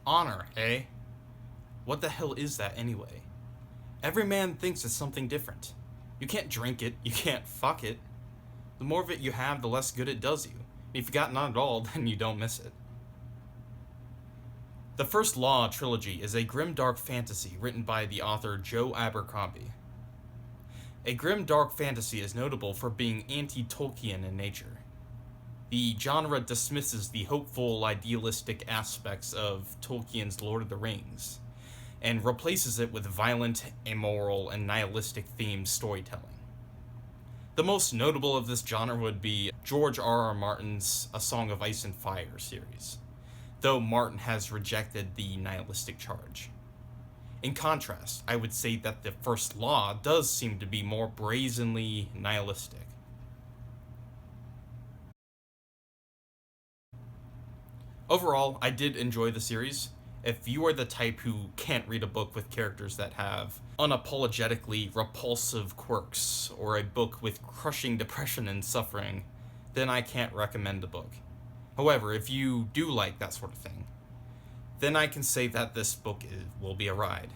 Honor, eh? What the hell is that anyway? Every man thinks it's something different. You can't drink it, you can't fuck it. The more of it you have, the less good it does you. And if you got none at all, then you don't miss it. The First Law trilogy is a grim-dark fantasy written by the author Joe Abercrombie. A grim-dark fantasy is notable for being anti-Tolkien in nature. The genre dismisses the hopeful, idealistic aspects of Tolkien's Lord of the Rings, and replaces it with violent, immoral, and nihilistic-themed storytelling. The most notable of this genre would be George R.R. Martin's A Song of Ice and Fire series, though Martin has rejected the nihilistic charge. In contrast, I would say that the First Law does seem to be more brazenly nihilistic. Overall, I did enjoy the series. If you are the type who can't read a book with characters that have unapologetically repulsive quirks, or a book with crushing depression and suffering, then I can't recommend the book. However, if you do like that sort of thing, then I can say that this book will be a ride.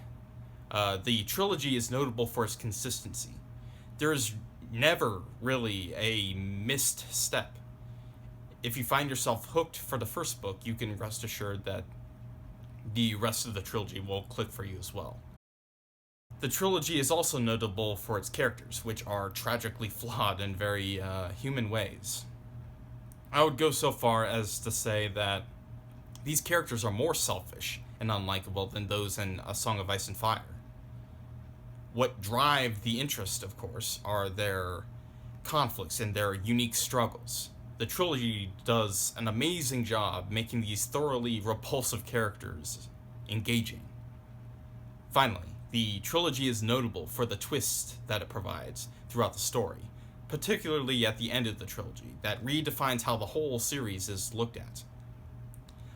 The trilogy is notable for its consistency. There's never really a missed step. If you find yourself hooked for the first book, you can rest assured that the rest of the trilogy will click for you as well. The trilogy is also notable for its characters, which are tragically flawed in very human ways. I would go so far as to say that these characters are more selfish and unlikable than those in A Song of Ice and Fire. What drive the interest, of course, are their conflicts and their unique struggles. The trilogy does an amazing job making these thoroughly repulsive characters engaging. Finally, the trilogy is notable for the twist that it provides throughout the story, particularly at the end of the trilogy, that redefines how the whole series is looked at.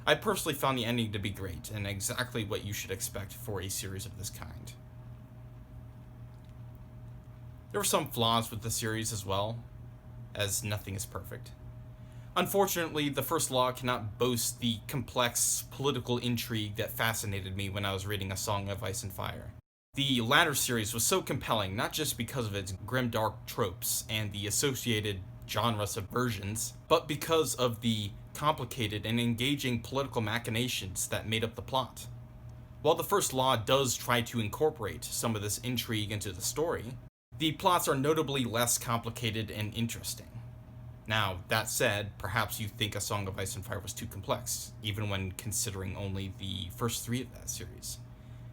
I personally found the ending to be great, and exactly what you should expect for a series of this kind. There were some flaws with the series as well, as nothing is perfect. Unfortunately, the First Law cannot boast the complex political intrigue that fascinated me when I was reading A Song of Ice and Fire. The latter series was so compelling not just because of its grimdark tropes and the associated genre subversions, but because of the complicated and engaging political machinations that made up the plot. While the First Law does try to incorporate some of this intrigue into the story, the plots are notably less complicated and interesting. Now, that said, perhaps you think A Song of Ice and Fire was too complex, even when considering only the first 3 of that series.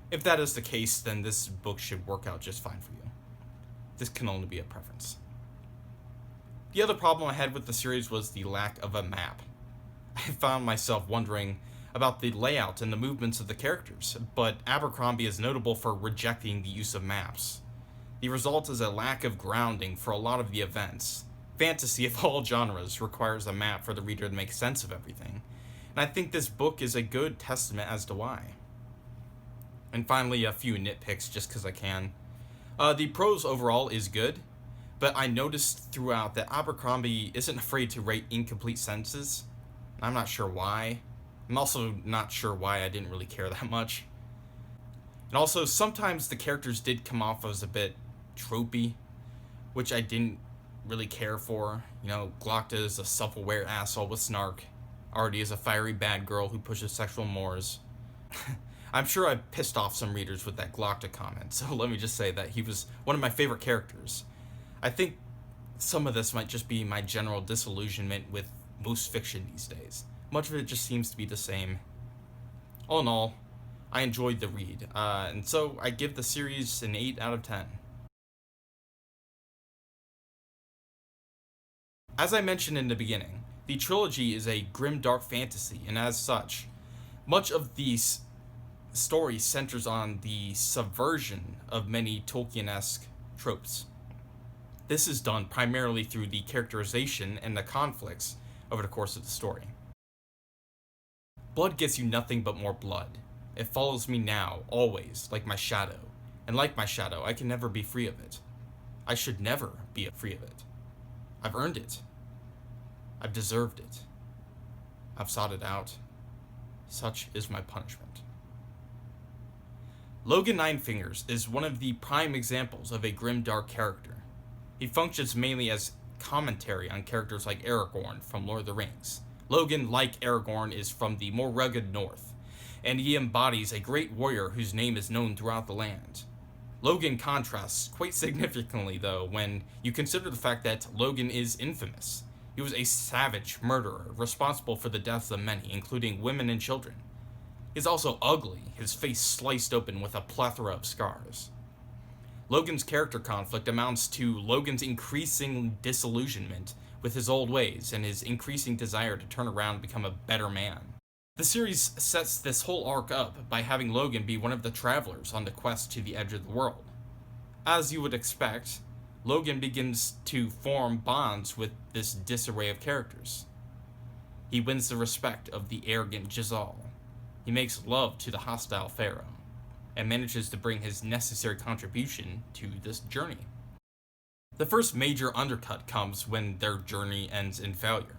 If that is the case, then this book should work out just fine for you. This can only be a preference. The other problem I had with the series was the lack of a map. I found myself wondering about the layout and the movements of the characters, but Abercrombie is notable for rejecting the use of maps. The result is a lack of grounding for a lot of the events. Fantasy of all genres requires a map for the reader to make sense of everything, and I think this book is a good testament as to why. And finally, a few nitpicks just because I can. The prose overall is good, but I noticed throughout that Abercrombie isn't afraid to write incomplete sentences. I'm not sure why. I'm also not sure why I didn't really care that much. And also, sometimes the characters did come off as a bit tropey, which I didn't really care for. You know, Glocta is a self-aware asshole with snark. Artie is a fiery bad girl who pushes sexual mores. I'm sure I pissed off some readers with that Glocta comment, so let me just say that he was one of my favorite characters. I think some of this might just be my general disillusionment with most fiction these days. Much of it just seems to be the same. All in all, I enjoyed the read, and so I give the series an 8 out of 10. As I mentioned in the beginning, the trilogy is a grim-dark fantasy, and as such, much of the story centers on the subversion of many Tolkien-esque tropes. This is done primarily through the characterization and the conflicts over the course of the story. Blood gets you nothing but more blood. It follows me now, always, like my shadow, and like my shadow, I can never be free of it. I should never be free of it. I've earned it. I've deserved it. I've sought it out. Such is my punishment. Logan Ninefingers is one of the prime examples of a grimdark character. He functions mainly as commentary on characters like Aragorn from Lord of the Rings. Logan, like Aragorn, is from the more rugged north, and he embodies a great warrior whose name is known throughout the land. Logan contrasts quite significantly, though, when you consider the fact that Logan is infamous. He was a savage murderer, responsible for the deaths of many, including women and children. He's also ugly, his face sliced open with a plethora of scars. Logan's character conflict amounts to Logan's increasing disillusionment with his old ways and his increasing desire to turn around and become a better man. The series sets this whole arc up by having Logan be one of the travelers on the quest to the edge of the world. As you would expect, Logan begins to form bonds with this disarray of characters. He wins the respect of the arrogant Jezal. He makes love to the hostile Pharaoh, and manages to bring his necessary contribution to this journey. The first major undercut comes when their journey ends in failure.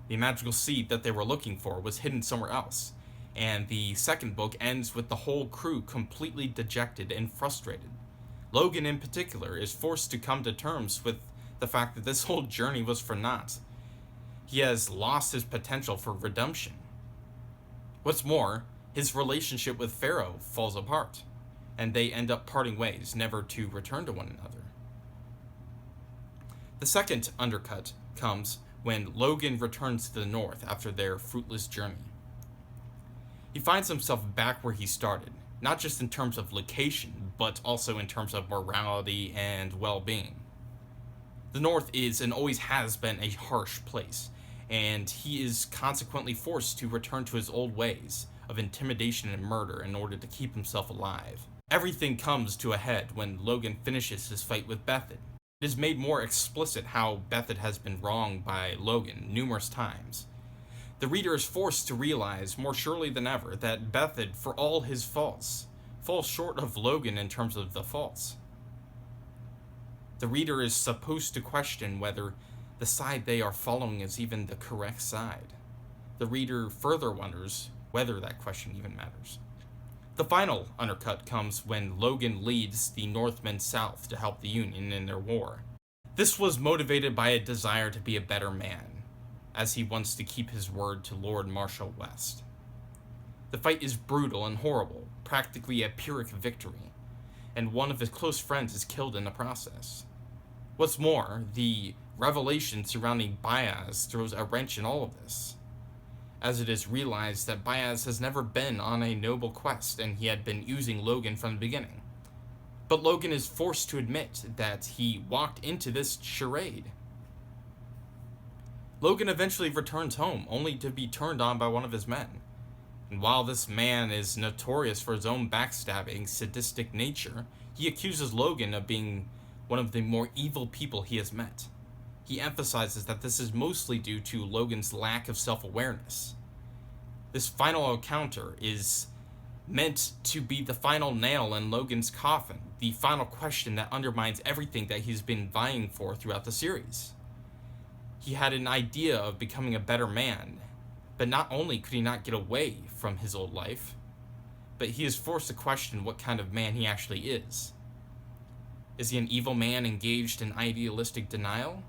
The magical seed that they were looking for was hidden somewhere else, and the second book ends with the whole crew completely dejected and frustrated. Logan, in particular, is forced to come to terms with the fact that this whole journey was for naught. He has lost his potential for redemption. What's more, his relationship with Pharaoh falls apart, and they end up parting ways, never to return to one another. The second undercut comes when Logan returns to the north after their fruitless journey. He finds himself back where he started, not just in terms of location, but also in terms of morality and well-being. The north is and always has been a harsh place, and he is consequently forced to return to his old ways of intimidation and murder in order to keep himself alive. Everything comes to a head when Logan finishes his fight with Bethid. It is made more explicit how Bethid has been wronged by Logan numerous times. The reader is forced to realize more surely than ever that Bethid, for all his faults, falls short of Logan in terms of the faults. The reader is supposed to question whether the side they are following is even the correct side. The reader further wonders whether that question even matters. The final undercut comes when Logan leads the Northmen south to help the Union in their war. This was motivated by a desire to be a better man, as he wants to keep his word to Lord Marshal West. The fight is brutal and horrible, practically a Pyrrhic victory, and one of his close friends is killed in the process. What's more, the revelation surrounding Bayaz throws a wrench in all of this, as it is realized that Bayaz has never been on a noble quest and he had been using Logan from the beginning. But Logan is forced to admit that he walked into this charade. Logan eventually returns home, only to be turned on by one of his men. And while this man is notorious for his own backstabbing, sadistic nature, he accuses Logan of being one of the more evil people he has met. He emphasizes that this is mostly due to Logan's lack of self-awareness. This final encounter is meant to be the final nail in Logan's coffin, the final question that undermines everything that he's been vying for throughout the series. He had an idea of becoming a better man, but not only could he not get away from his old life, but he is forced to question what kind of man he actually is. Is he an evil man engaged in idealistic denial?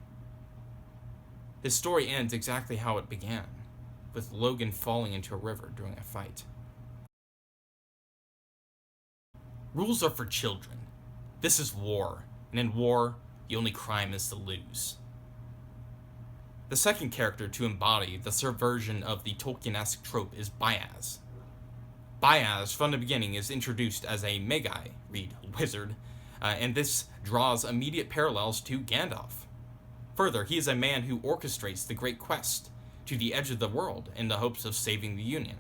His story ends exactly how it began, with Logan falling into a river during a fight. Rules are for children. This is war, and in war, the only crime is to lose. The second character to embody the subversion of the Tolkien-esque trope is Bayaz. Bayaz, from the beginning, is introduced as a Magi, read wizard, and this draws immediate parallels to Gandalf. Further, he is a man who orchestrates the great quest to the edge of the world in the hopes of saving the Union.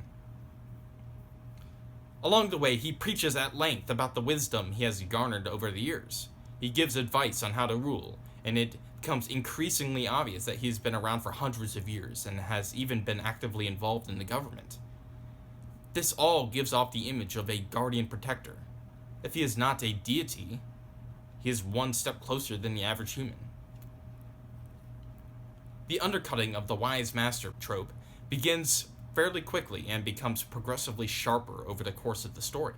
Along the way, he preaches at length about the wisdom he has garnered over the years. He gives advice on how to rule, and it becomes increasingly obvious that he's been around for hundreds of years and has even been actively involved in the government. This all gives off the image of a guardian protector. If he is not a deity, he is one step closer than the average human. The undercutting of the wise master trope begins fairly quickly and becomes progressively sharper over the course of the story.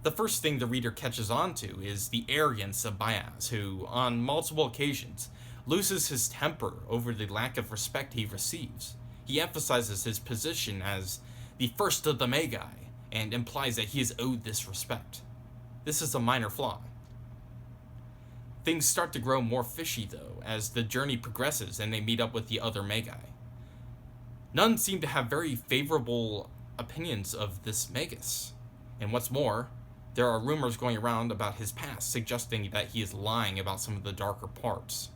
The first thing the reader catches on to is the arrogance of Baez, who, on multiple occasions, loses his temper over the lack of respect he receives. He emphasizes his position as the first of the Magi, and implies that he is owed this respect. This is a minor flaw. Things start to grow more fishy, though, as the journey progresses and they meet up with the other Magi. None seem to have very favorable opinions of this Magus. And what's more, there are rumors going around about his past, suggesting that he is lying about some of the darker parts.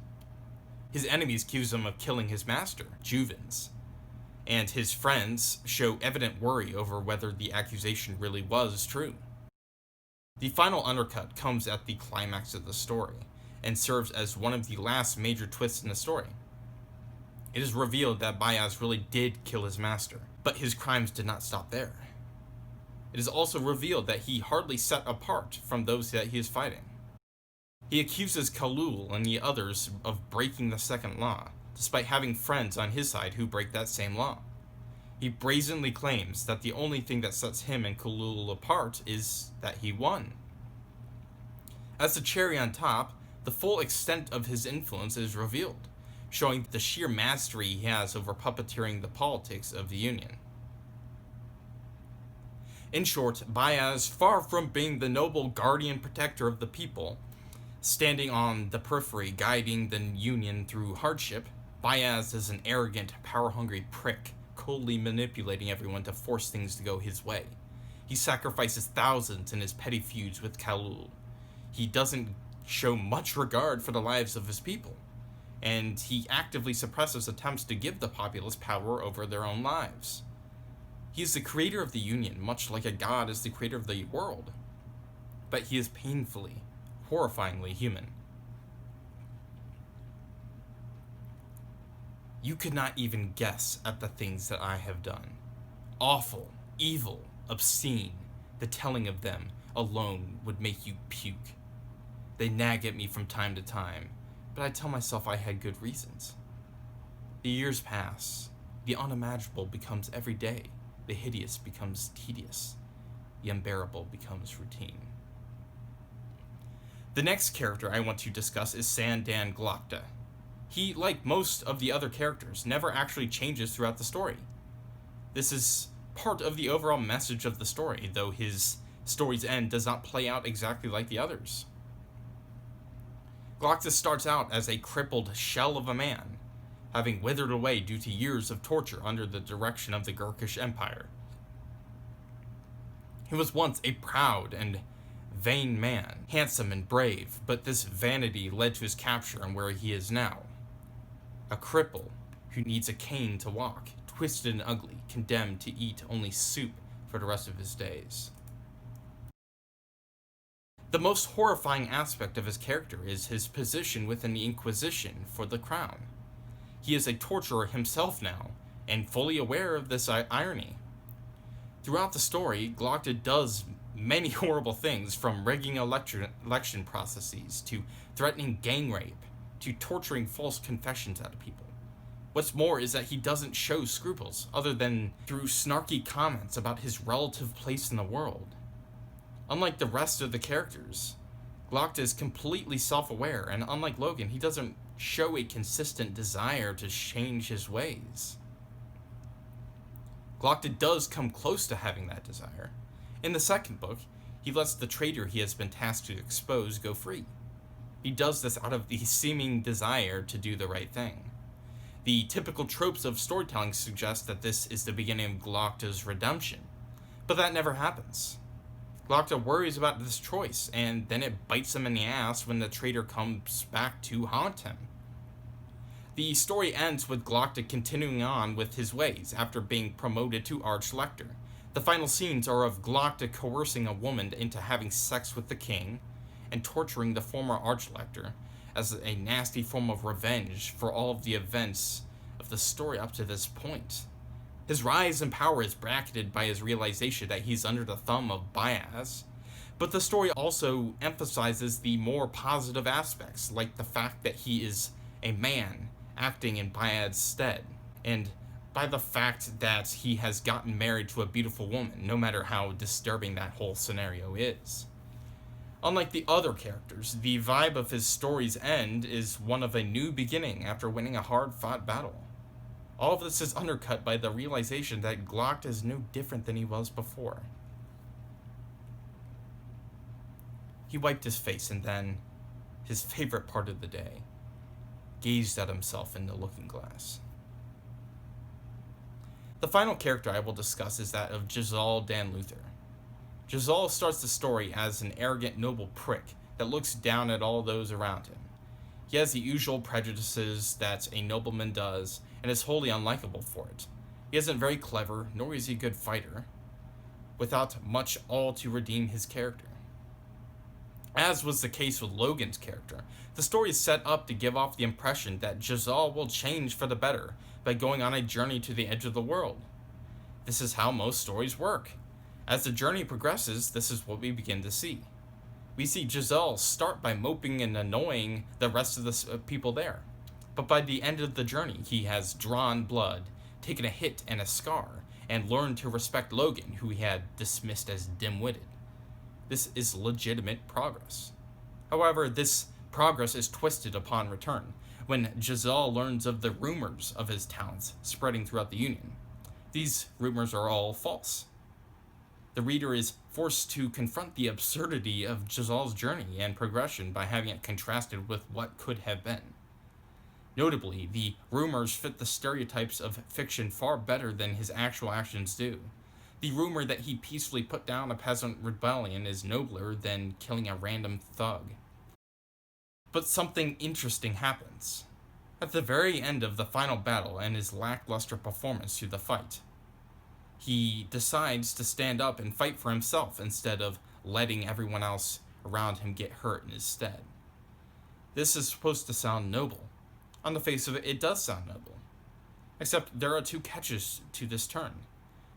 His enemies accuse him of killing his master, Juvens, and his friends show evident worry over whether the accusation really was true. The final undercut comes at the climax of the story, and serves as one of the last major twists in the story. It is revealed that Baez really did kill his master, but his crimes did not stop there. It is also revealed that he hardly set apart from those that he is fighting. He accuses Khalul and the others of breaking the second law, despite having friends on his side who break that same law. He brazenly claims that the only thing that sets him and Khalul apart is that he won. As the cherry on top, the full extent of his influence is revealed, showing the sheer mastery he has over puppeteering the politics of the Union. In short, Baez, far from being the noble guardian protector of the people, standing on the periphery guiding the Union through hardship, Baez is an arrogant, power-hungry prick, coldly manipulating everyone to force things to go his way. He sacrifices thousands in his petty feuds with Khalul. He doesn't show much regard for the lives of his people, and he actively suppresses attempts to give the populace power over their own lives. He is the creator of the Union, much like a god is the creator of the world, but he is painfully, horrifyingly human. You could not even guess at the things that I have done. Awful, evil, obscene. The telling of them alone would make you puke. They nag at me from time to time, but I tell myself I had good reasons. The years pass. The unimaginable becomes everyday. The hideous becomes tedious. The unbearable becomes routine. The next character I want to discuss is Sandan Glokta. He, like most of the other characters, never actually changes throughout the story. This is part of the overall message of the story, though his story's end does not play out exactly like the others. Glokta starts out as a crippled shell of a man, having withered away due to years of torture under the direction of the Gurkish Empire. He was once a proud and vain man, handsome and brave, but this vanity led to his capture and where he is now. A cripple who needs a cane to walk, twisted and ugly, condemned to eat only soup for the rest of his days. The most horrifying aspect of his character is his position within the Inquisition for the crown. He is a torturer himself now, and fully aware of this irony. Throughout the story, Glokta does many horrible things, from rigging election processes, to threatening gang rape, to torturing false confessions out of people. What's more is that he doesn't show scruples, other than through snarky comments about his relative place in the world. Unlike the rest of the characters, Glokta is completely self-aware, and unlike Logan, he doesn't show a consistent desire to change his ways. Glokta does come close to having that desire. In the second book, he lets the traitor he has been tasked to expose go free. He does this out of the seeming desire to do the right thing. The typical tropes of storytelling suggest that this is the beginning of Glokta's redemption, but that never happens. Glokta worries about this choice, and then it bites him in the ass when the traitor comes back to haunt him. The story ends with Glokta continuing on with his ways after being promoted to Archlector. The final scenes are of Glokta coercing a woman into having sex with the king, and torturing the former Archlector as a nasty form of revenge for all of the events of the story up to this point. His rise in power is bracketed by his realization that he's under the thumb of Baez, but the story also emphasizes the more positive aspects, like the fact that he is a man acting in Baez's stead, and by the fact that he has gotten married to a beautiful woman, no matter how disturbing that whole scenario is. Unlike the other characters, the vibe of his story's end is one of a new beginning after winning a hard-fought battle. All of this is undercut by the realization that Glock is no different than he was before. He wiped his face and then, his favorite part of the day, gazed at himself in the looking glass. The final character I will discuss is that of Giselle Dan Luther. Giselle starts the story as an arrogant noble prick that looks down at all those around him. He has the usual prejudices that a nobleman does and is wholly unlikable for it. He isn't very clever, nor is he a good fighter, without much all to redeem his character. As was the case with Logan's character, the story is set up to give off the impression that Giselle will change for the better by going on a journey to the edge of the world. This is how most stories work. As the journey progresses, this is what we begin to see. We see Giselle start by moping and annoying the rest of the people there. But by the end of the journey, he has drawn blood, taken a hit and a scar, and learned to respect Logan, who he had dismissed as dim-witted. This is legitimate progress. However, this progress is twisted upon return, when Giselle learns of the rumors of his talents spreading throughout the Union. These rumors are all false. The reader is forced to confront the absurdity of Giselle's journey and progression by having it contrasted with what could have been. Notably, the rumors fit the stereotypes of fiction far better than his actual actions do. The rumor that he peacefully put down a peasant rebellion is nobler than killing a random thug. But something interesting happens. At the very end of the final battle and his lackluster performance through the fight, he decides to stand up and fight for himself instead of letting everyone else around him get hurt in his stead. This is supposed to sound noble. On the face of it, it does sound noble. Except there are two catches to this turn.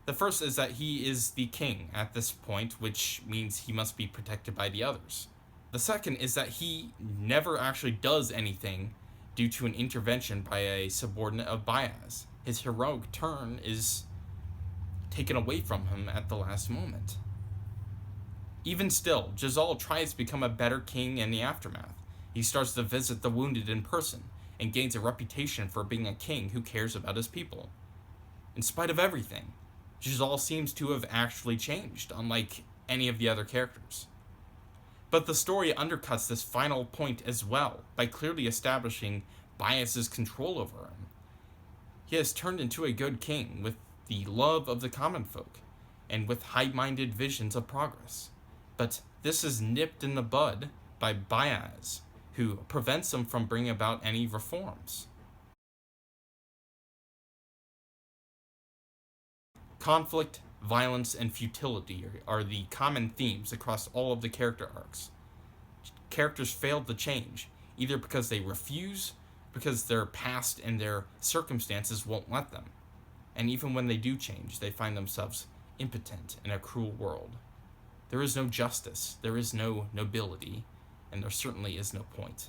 The first is that he is the king at this point, which means he must be protected by the others. The second is that he never actually does anything due to an intervention by a subordinate of Baez. His heroic turn is taken away from him at the last moment. Even still, Giselle tries to become a better king in the aftermath. He starts to visit the wounded in person and gains a reputation for being a king who cares about his people. In spite of everything, Giselle seems to have actually changed, unlike any of the other characters. But the story undercuts this final point as well by clearly establishing Baez's control over him. He has turned into a good king with the love of the common folk, and with high-minded visions of progress. But this is nipped in the bud by Baez, who prevents him from bringing about any reforms. Conflict, violence, and futility are the common themes across all of the character arcs. Characters fail to change, either because they refuse, because their past and their circumstances won't let them. And even when they do change, they find themselves impotent in a cruel world. There is no justice, there is no nobility, and there certainly is no point.